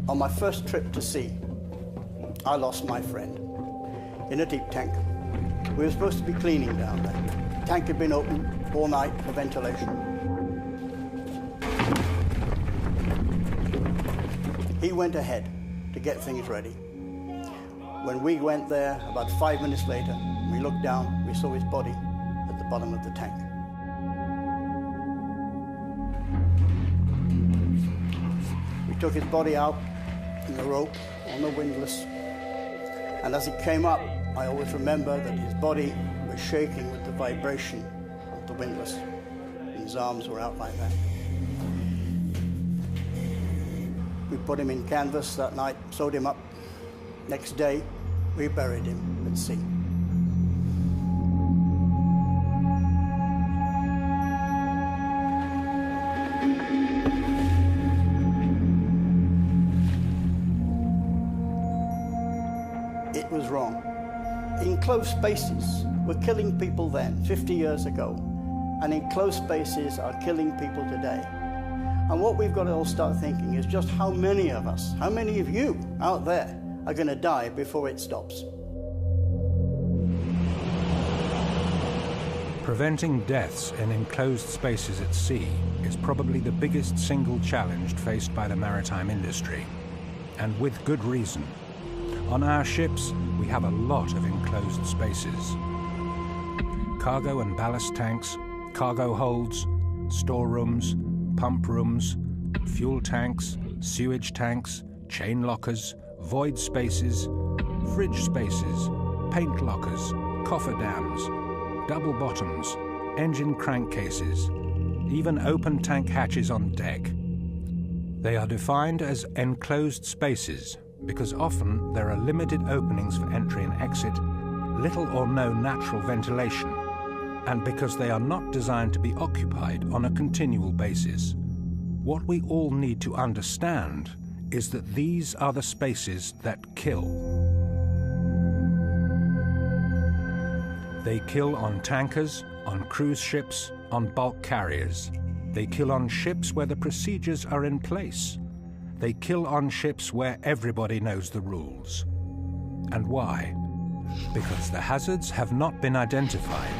On my first trip to sea, I lost my friend in a deep tank. We were supposed to be cleaning down there. The tank had been open all night for ventilation. He went ahead to get things ready. When we went there, about 5 minutes later, we looked down, we saw his body at the bottom of the tank. We took his body out in the rope on the windlass, and as it came up, I always remember that his body was shaking with the vibration of the windlass, and his arms were out like that. We put him in canvas that night, sewed him up. Next day, we buried him at sea. It was wrong. Enclosed spaces were killing people then, 50 years ago, and enclosed spaces are killing people today. And what we've got to all start thinking is just how many of us, how many of you out there are going to die before it stops. Preventing deaths in enclosed spaces at sea is probably the biggest single challenge faced by the maritime industry, and with good reason. On our ships, we have a lot of enclosed spaces. Cargo and ballast tanks, cargo holds, storerooms, pump rooms, fuel tanks, sewage tanks, chain lockers, void spaces, fridge spaces, paint lockers, cofferdams, double bottoms, engine crankcases, even open tank hatches on deck. They are defined as enclosed spaces because often there are limited openings for entry and exit, little or no natural ventilation, and because they are not designed to be occupied on a continual basis. What we all need to understand is that these are the spaces that kill. They kill on tankers, on cruise ships, on bulk carriers. They kill on ships where the procedures are in place. They kill on ships where everybody knows the rules. And why? Because the hazards have not been identified,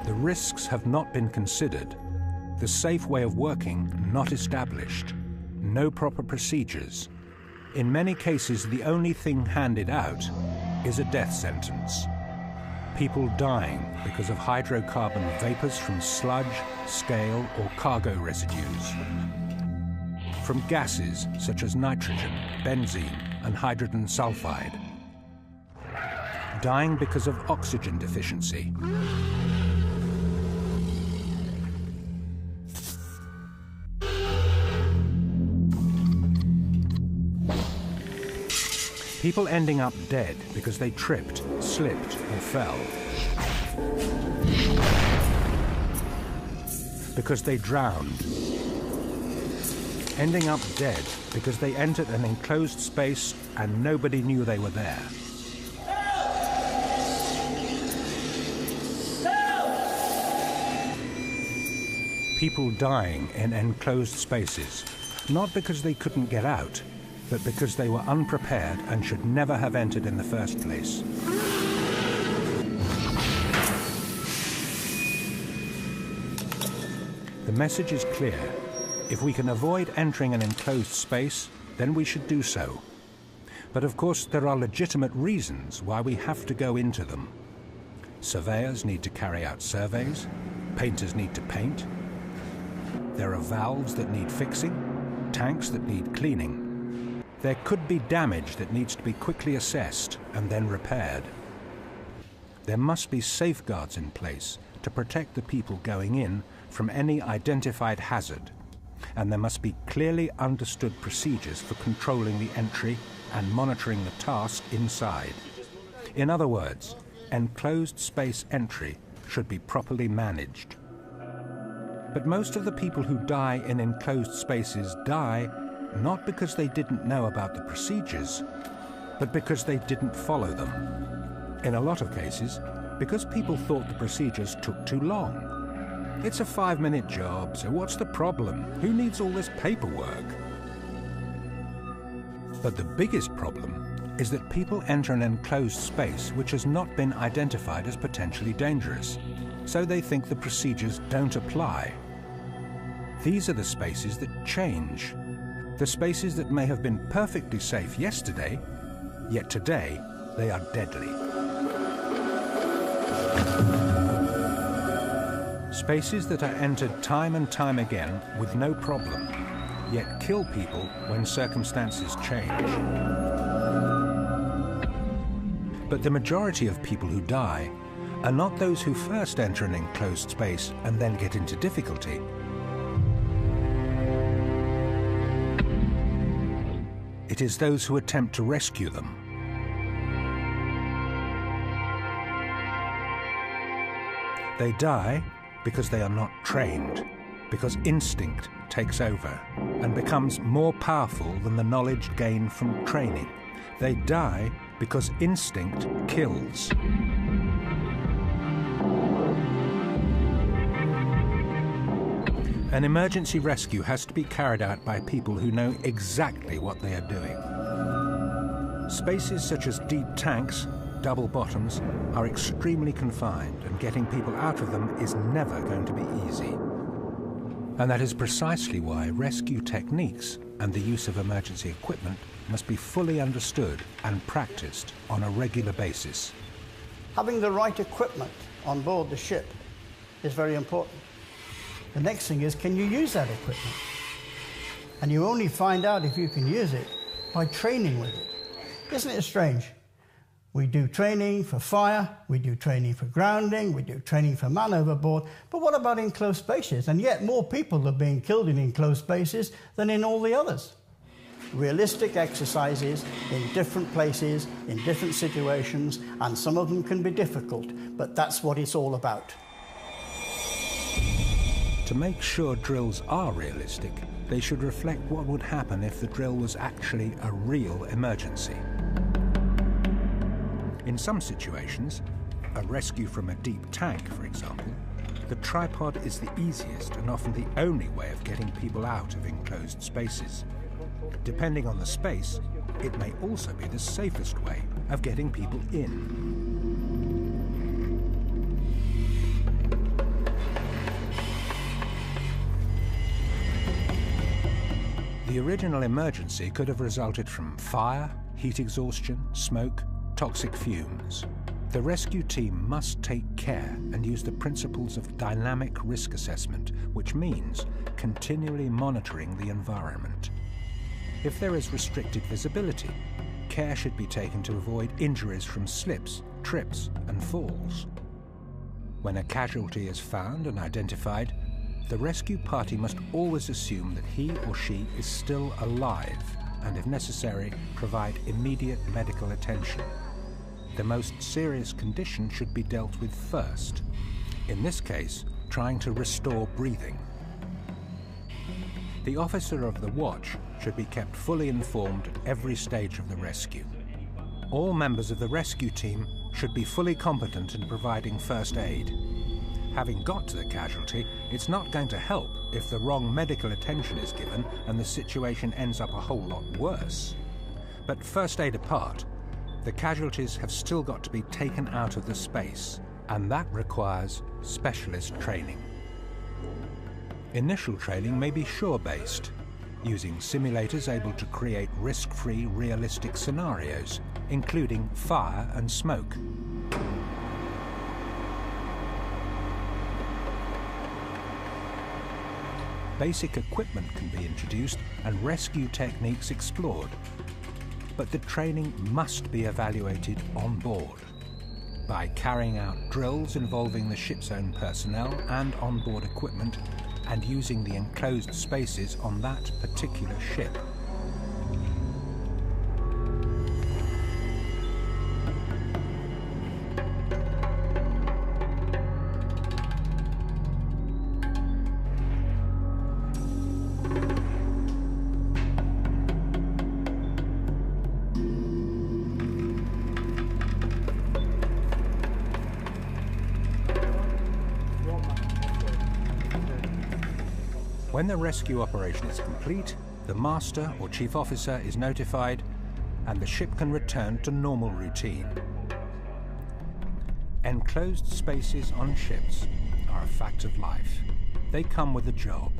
the risks have not been considered, the safe way of working not established, no proper procedures. In many cases, the only thing handed out is a death sentence. People dying because of hydrocarbon vapors from sludge, scale, or cargo residues. From gases such as nitrogen, benzene, and hydrogen sulfide. Dying because of oxygen deficiency. People ending up dead because they tripped, slipped, or fell. Because they drowned. Ending up dead because they entered an enclosed space and nobody knew they were there. People dying in enclosed spaces, not because they couldn't get out, but because they were unprepared and should never have entered in the first place. The message is clear. If we can avoid entering an enclosed space, then we should do so. But of course, there are legitimate reasons why we have to go into them. Surveyors need to carry out surveys. Painters need to paint. There are valves that need fixing, tanks that need cleaning. There could be damage that needs to be quickly assessed and then repaired. There must be safeguards in place to protect the people going in from any identified hazard, and there must be clearly understood procedures for controlling the entry and monitoring the task inside. In other words, enclosed space entry should be properly managed. But most of the people who die in enclosed spaces die not because they didn't know about the procedures, but because they didn't follow them. In a lot of cases, because people thought the procedures took too long. It's a 5-minute job, so what's the problem? Who needs all this paperwork? But the biggest problem is that people enter an enclosed space which has not been identified as potentially dangerous, so they think the procedures don't apply. These are the spaces that change, the spaces that may have been perfectly safe yesterday, yet today they are deadly. Spaces that are entered time and time again with no problem, yet kill people when circumstances change. But the majority of people who die are not those who first enter an enclosed space and then get into difficulty. It is those who attempt to rescue them. They die because they are not trained, because instinct takes over and becomes more powerful than the knowledge gained from training. They die because instinct kills. An emergency rescue has to be carried out by people who know exactly what they are doing. Spaces such as deep tanks, double bottoms, are extremely confined, and getting people out of them is never going to be easy. And that is precisely why rescue techniques and the use of emergency equipment must be fully understood and practiced on a regular basis. Having the right equipment on board the ship is very important. The next thing is, can you use that equipment? And you only find out if you can use it by training with it. Isn't it strange? We do training for fire, we do training for grounding, we do training for man overboard, but what about enclosed spaces? And yet more people are being killed in enclosed spaces than in all the others. Realistic exercises in different places, in different situations, and some of them can be difficult, but that's what it's all about. To make sure drills are realistic, they should reflect what would happen if the drill was actually a real emergency. In some situations, a rescue from a deep tank, for example, the tripod is the easiest and often the only way of getting people out of enclosed spaces. Depending on the space, it may also be the safest way of getting people in. The original emergency could have resulted from fire, heat exhaustion, smoke, toxic fumes. The rescue team must take care and use the principles of dynamic risk assessment, which means continually monitoring the environment. If there is restricted visibility, care should be taken to avoid injuries from slips, trips, and falls. When a casualty is found and identified, the rescue party must always assume that he or she is still alive and, if necessary, provide immediate medical attention. The most serious condition should be dealt with first, in this case, trying to restore breathing. The officer of the watch should be kept fully informed at every stage of the rescue. All members of the rescue team should be fully competent in providing first aid. Having got to the casualty, it's not going to help if the wrong medical attention is given and the situation ends up a whole lot worse. But first aid apart, the casualties have still got to be taken out of the space, and that requires specialist training. Initial training may be shore-based, using simulators able to create risk-free, realistic scenarios, including fire and smoke. Basic equipment can be introduced and rescue techniques explored, but the training must be evaluated on board by carrying out drills involving the ship's own personnel and onboard equipment and using the enclosed spaces on that particular ship. When the rescue operation is complete, the master or chief officer is notified and the ship can return to normal routine. Enclosed spaces on ships are a fact of life. They come with a job,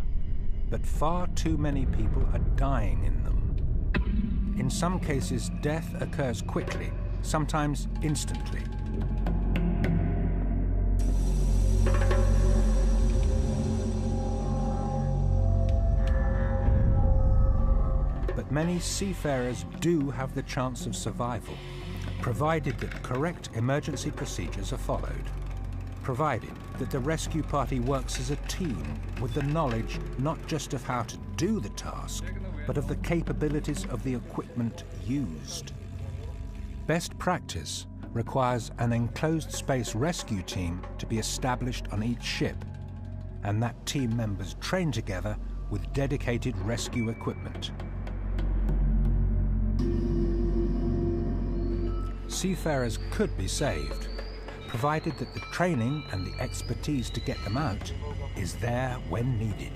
but far too many people are dying in them. In some cases, death occurs quickly, sometimes instantly. But many seafarers do have the chance of survival, provided that correct emergency procedures are followed, provided that the rescue party works as a team with the knowledge not just of how to do the task, but of the capabilities of the equipment used. Best practice requires an enclosed space rescue team to be established on each ship, and that team members train together with dedicated rescue equipment. Seafarers could be saved, provided that the training and the expertise to get them out is there when needed.